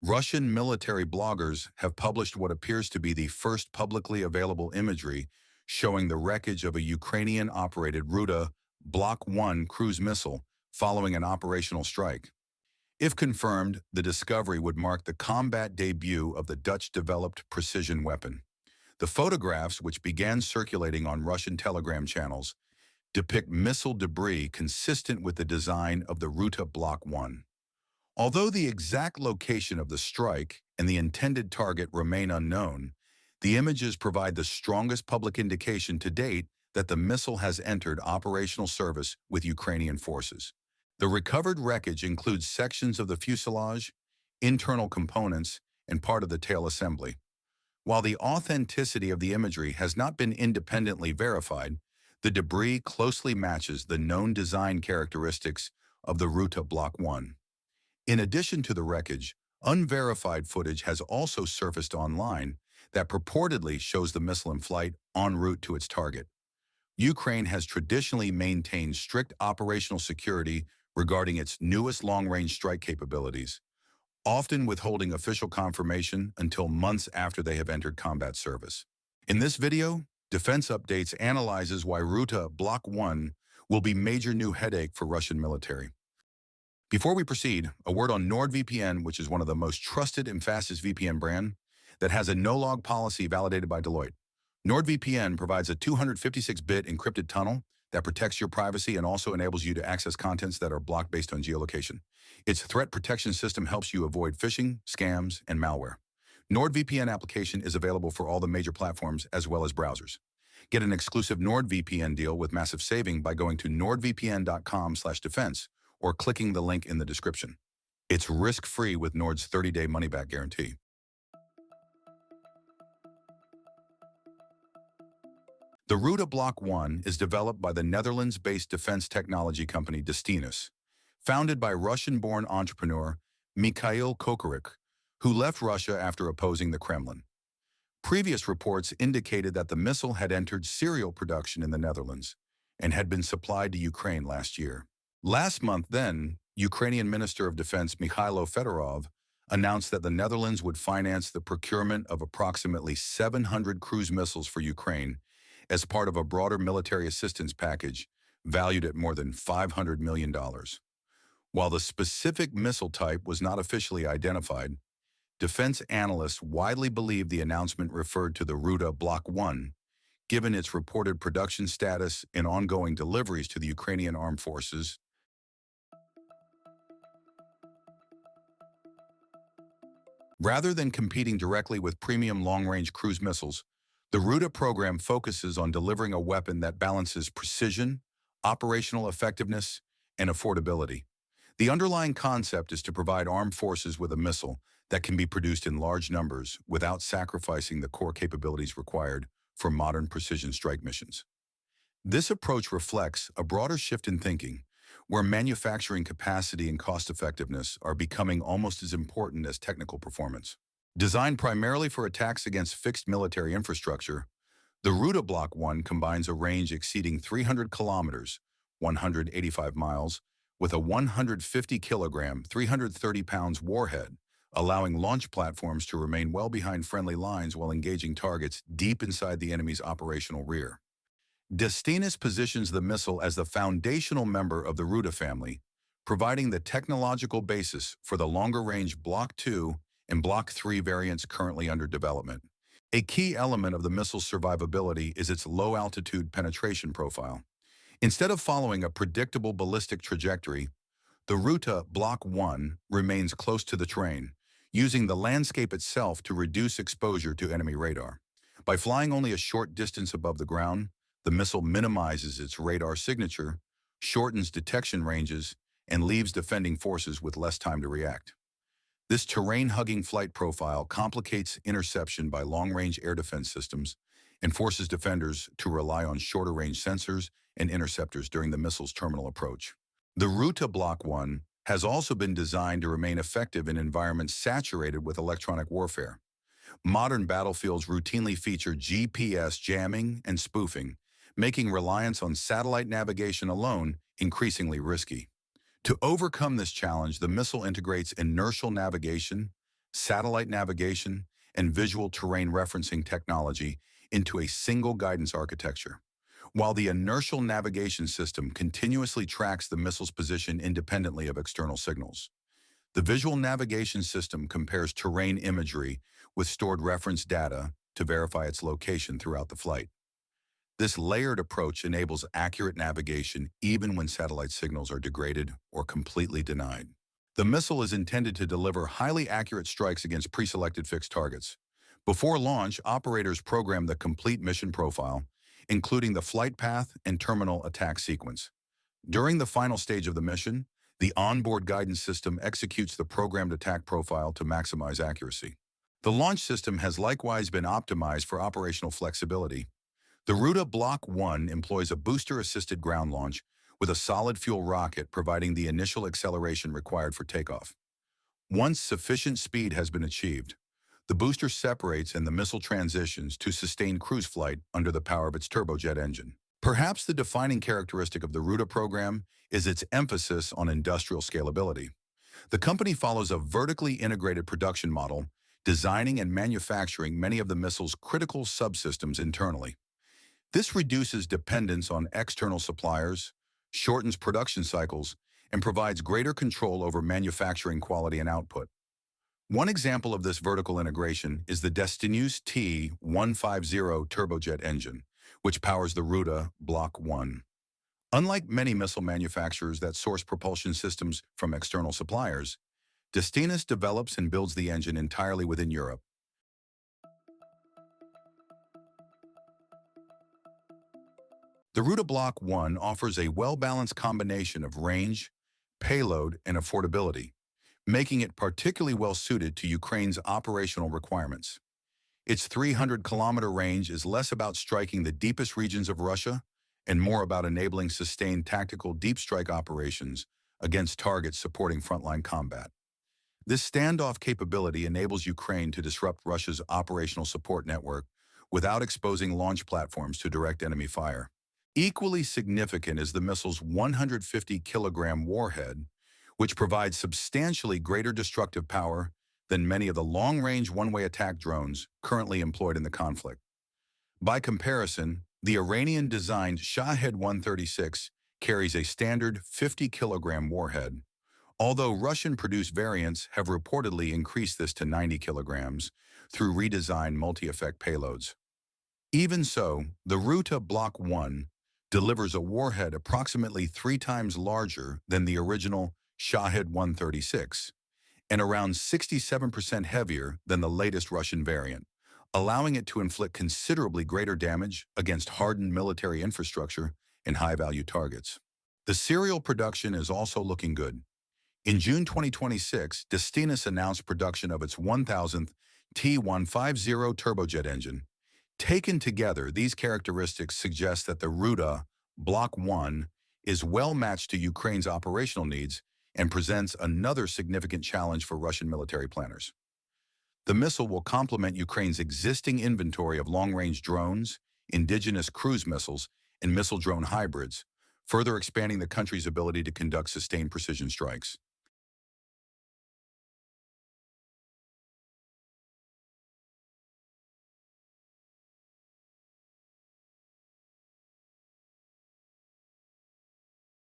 Russian military bloggers have published what appears to be the first publicly available imagery showing the wreckage of a Ukrainian-operated Ruta Block 1 cruise missile following an operational strike. If confirmed, the discovery would mark the combat debut of the Dutch-developed precision weapon. The photographs, which began circulating on Russian telegram channels, depict missile debris consistent with the design of the Ruta Block 1. Although the exact location of the strike and the intended target remain unknown, the images provide the strongest public indication to date that the missile has entered operational service with Ukrainian forces. The recovered wreckage includes sections of the fuselage, internal components, and part of the tail assembly. While the authenticity of the imagery has not been independently verified, the debris closely matches the known design characteristics of the Ruta Block 1. In addition to the wreckage, unverified footage has also surfaced online that purportedly shows the missile in flight en route to its target. Ukraine has traditionally maintained strict operational security regarding its newest long-range strike capabilities, often withholding official confirmation until months after they have entered combat service. In this video, Defense Updates analyzes why Ruta Block 1 will be a major new headache for Russian military. Before we proceed, a word on NordVPN, which is one of the most trusted and fastest VPN brand that has a no-log policy validated by Deloitte. NordVPN provides a 256-bit encrypted tunnel that protects your privacy and also enables you to access contents that are blocked based on geolocation. Its threat protection system helps you avoid phishing, scams, and malware. NordVPN application is available for all the major platforms as well as browsers. Get an exclusive NordVPN deal with massive saving by going to nordvpn.com/defense or clicking the link in the description. It's risk-free with Nord's 30-day money-back guarantee. The Ruta Block 1 is developed by the Netherlands-based defense technology company Destinus, founded by Russian-born entrepreneur Mikhail Kokoryk, who left Russia after opposing the Kremlin. Previous reports indicated that the missile had entered serial production in the Netherlands and had been supplied to Ukraine last year. Last month, then, Ukrainian Minister of Defense Mikhailo Fedorov announced that the Netherlands would finance the procurement of approximately 700 cruise missiles for Ukraine as part of a broader military assistance package valued at more than $500 million. While the specific missile type was not officially identified, defense analysts widely believe the announcement referred to the Ruta Block 1, given its reported production status and ongoing deliveries to the Ukrainian armed forces. Rather than competing directly with premium long-range cruise missiles, the Ruta program focuses on delivering a weapon that balances precision, operational effectiveness, and affordability. The underlying concept is to provide armed forces with a missile that can be produced in large numbers without sacrificing the core capabilities required for modern precision strike missions. This approach reflects a broader shift in thinking, where manufacturing capacity and cost-effectiveness are becoming almost as important as technical performance. Designed primarily for attacks against fixed military infrastructure, the Ruta Block 1 combines a range exceeding 300 kilometers, 185 miles, with a 150-kilogram, 330 pounds warhead, allowing launch platforms to remain well behind friendly lines while engaging targets deep inside the enemy's operational rear. Destinus positions the missile as the foundational member of the Ruta family, providing the technological basis for the longer-range Block 2 and Block 3 variants currently under development. A key element of the missile's survivability is its low-altitude penetration profile. Instead of following a predictable ballistic trajectory, the Ruta Block 1 remains close to the terrain, using the landscape itself to reduce exposure to enemy radar. By flying only a short distance above the ground, the missile minimizes its radar signature, shortens detection ranges, and leaves defending forces with less time to react. This terrain-hugging flight profile complicates interception by long-range air defense systems and forces defenders to rely on shorter-range sensors and interceptors during the missile's terminal approach. The Ruta Block 1 has also been designed to remain effective in environments saturated with electronic warfare. Modern battlefields routinely feature GPS jamming and spoofing, making reliance on satellite navigation alone increasingly risky. To overcome this challenge, the missile integrates inertial navigation, satellite navigation, and visual terrain referencing technology into a single guidance architecture. While the inertial navigation system continuously tracks the missile's position independently of external signals, the visual navigation system compares terrain imagery with stored reference data to verify its location throughout the flight. This layered approach enables accurate navigation even when satellite signals are degraded or completely denied. The missile is intended to deliver highly accurate strikes against pre-selected fixed targets. Before launch, operators program the complete mission profile, including the flight path and terminal attack sequence. During the final stage of the mission, the onboard guidance system executes the programmed attack profile to maximize accuracy. The launch system has likewise been optimized for operational flexibility. The Ruta Block 1 employs a booster-assisted ground launch with a solid fuel rocket providing the initial acceleration required for takeoff. Once sufficient speed has been achieved, the booster separates and the missile transitions to sustained cruise flight under the power of its turbojet engine. Perhaps the defining characteristic of the Ruta program is its emphasis on industrial scalability. The company follows a vertically integrated production model, designing and manufacturing many of the missile's critical subsystems internally. This reduces dependence on external suppliers, shortens production cycles, and provides greater control over manufacturing quality and output. One example of this vertical integration is the Destinus T-150 turbojet engine, which powers the Ruta Block 1. Unlike many missile manufacturers that source propulsion systems from external suppliers, Destinus develops and builds the engine entirely within Europe. The Ruta Block 1 offers a well-balanced combination of range, payload, and affordability, making it particularly well-suited to Ukraine's operational requirements. Its 300-kilometer range is less about striking the deepest regions of Russia and more about enabling sustained tactical deep strike operations against targets supporting frontline combat. This standoff capability enables Ukraine to disrupt Russia's operational support network without exposing launch platforms to direct enemy fire. Equally significant is the missile's 150-kilogram warhead, which provides substantially greater destructive power than many of the long-range one-way attack drones currently employed in the conflict. By comparison, the Iranian-designed Shahed 136 carries a standard 50-kilogram warhead, although Russian-produced variants have reportedly increased this to 90 kilograms through redesigned multi-effect payloads. Even so, the Ruta Block 1 delivers a warhead approximately 3 times larger than the original Shahed 136 and around 67% heavier than the latest Russian variant, allowing it to inflict considerably greater damage against hardened military infrastructure and high-value targets. The serial production is also looking good. In June 2026, Destinus announced production of its 1,000th T-150 turbojet engine. Taken together, these characteristics suggest that the Ruta Block 1 is well matched to Ukraine's operational needs and presents another significant challenge for Russian military planners. The missile will complement Ukraine's existing inventory of long-range drones, indigenous cruise missiles, and missile drone hybrids, further expanding the country's ability to conduct sustained precision strikes.